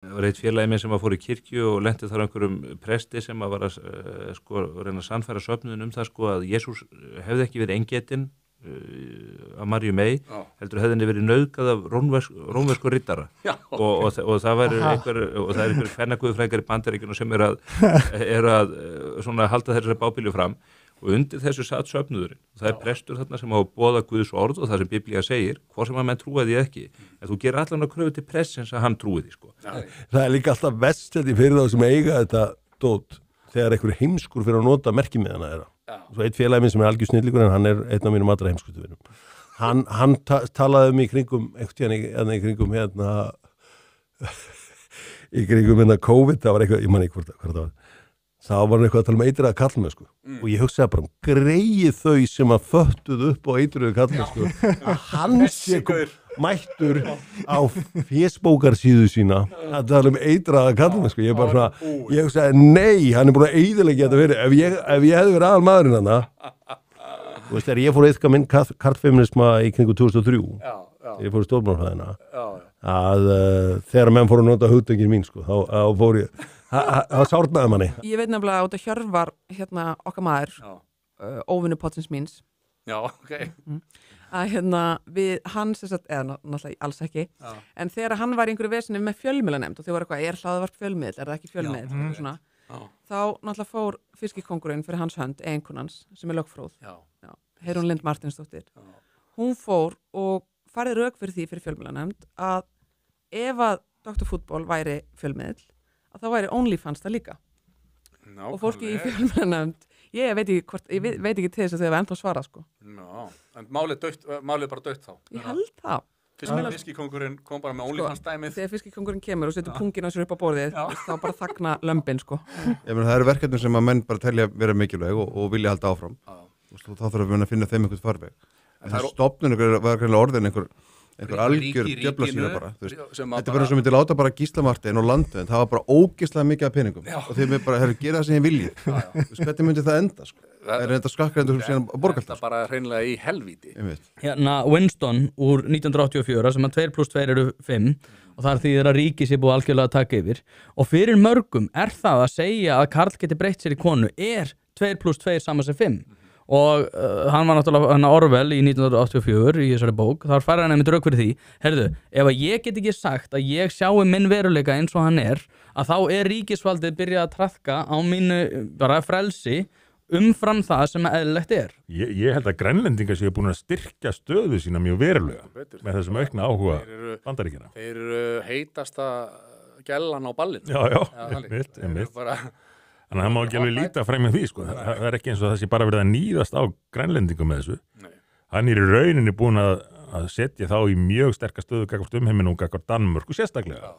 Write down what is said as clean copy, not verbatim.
Það var eitt félagi minn sem fór í kirkju og lenti þar einhverjum presti sem var að reyna að sannfæra söfnuðin það að Jesús hefði ekki verið eingetinn af Maríu mey, heldur hefði henni verið nauðgað af rómversku riddara og það væri einhver kvennaguðfræðingar í Bandaríkjunum sem eru að svona halda þessari bábilju fram og undir þessu satt söfnuðurinn. Það prestur þarna sem á boða Guðs orð og það sem Biblía segir, hvort sem að menn trúa því ekki, en þú gerir allan að kröfu til prestsins að hann trúi því, sko. Það er líka alltaf vestjandi fyrir þá sem eiga þetta dót, þegar einhver heimskur fyrir að nota merkimiðana þeirra. Svo eitt félagi minn sem er algjör snillingur, en hann er einn af mínum allra heimskutuvinum. Hann talaði um í kringum COVID, það var eitthvað, ég man ekki hvort það var. Þá var hann eitthvað að tala um eitraða kallmennsku og ég hugsaði bara greið þau sem að föttuð upp á eitraða kallmennsku að hann sé mættur á fésbókarsíðu sína að tala um eitraða kallmennsku. Ég bara svona, ég hugsaði nei, hann er búin að eyðileggja þetta fyrir ef ég hefði verið aðal maðurinn þarna. Þú veist, þegar ég fór eitthvað minn karlfeminisma í kringu 2003 þegar ég fór í stofnmálafræðina að þegar menn fóru að nota hugtökin mín sko, þá fór ég það sárnaði manni. Ég veit nefnilega út að Hjörvar okkar maður óvinnu potsins míns að við hans eða náttúrulega alls ekki en þegar hann var í einhverju vesinu með fjölmiðlanemnd og þau var eitthvað, hlaðvarp fjölmiðl, það ekki fjölmiðl svona, þá náttúrulega fór fiskikóngurinn fyrir hans hönd, eiginkonans sem er lögfróð Heiðrún Lind Martinsdóttir hún fór og farið rök fyrir því fyrir fjölmiðlanemnd að ef að Dr. Fútból væri fjölmiðl að það væri OnlyFans það líka og fólki í fjölmiðlanefnd ég veit ekki til þess að þau hefur ennþá svarað sko. En málið er bara dött þá ég held það fiskikóngurinn kom bara með OnlyFans dæmið þegar fiskikóngurinn kemur og setur pungin á sér upp á borðið þá bara þagna lömbin sko. Það eru verkefni sem að menn bara telja vera mikilvæg og vilja halda áfram þá þarf að finna þeim einhvern farveg en það stofnun var orðin einhver algjör djöfla sína bara þetta verður sem myndi láta bara Gísla Martein og landu en það var bara ógeðslega mikið af peningum og þeir með bara, gera það sem ég vilji hvernig myndi það enda sko það er þetta skakkrendur sem síðan að borga alltaf þetta bara hreinlega í helvíti Winston úr 1984 sem að 2 + 2 eru 5 og það því að ríki sé búið algjörlega að taka yfir og fyrir mörgum það að segja að karl geti breytt sér í konu 2 + 2 saman sem 5 og hann var náttúrulega Orwell í 1984 í þessari bók, þar fær hann einmitt rök fyrir því herðu, ef að ég get ekki sagt að ég sjái minn veruleika eins og hann að þá ríkisvaldið byrjað að traðka á mínu bara frelsi umfram það sem eðlilegt Ég held að grænlendingar séu búin að styrkja stöðu sína mjög verulega með þessum aukna áhuga Bandaríkjanna Þeir eru heitasta gellan á ballinu einmitt Þannig að það má ekki alveg líta fram með því sko. Það er ekki eins og það sé bara verið að níðast á grænlendingum með þessu. Hann er í rauninni búin að setja þá í mjög sterka stöðu gagnvart umheiminn og gagnvart Danmörku sérstaklega.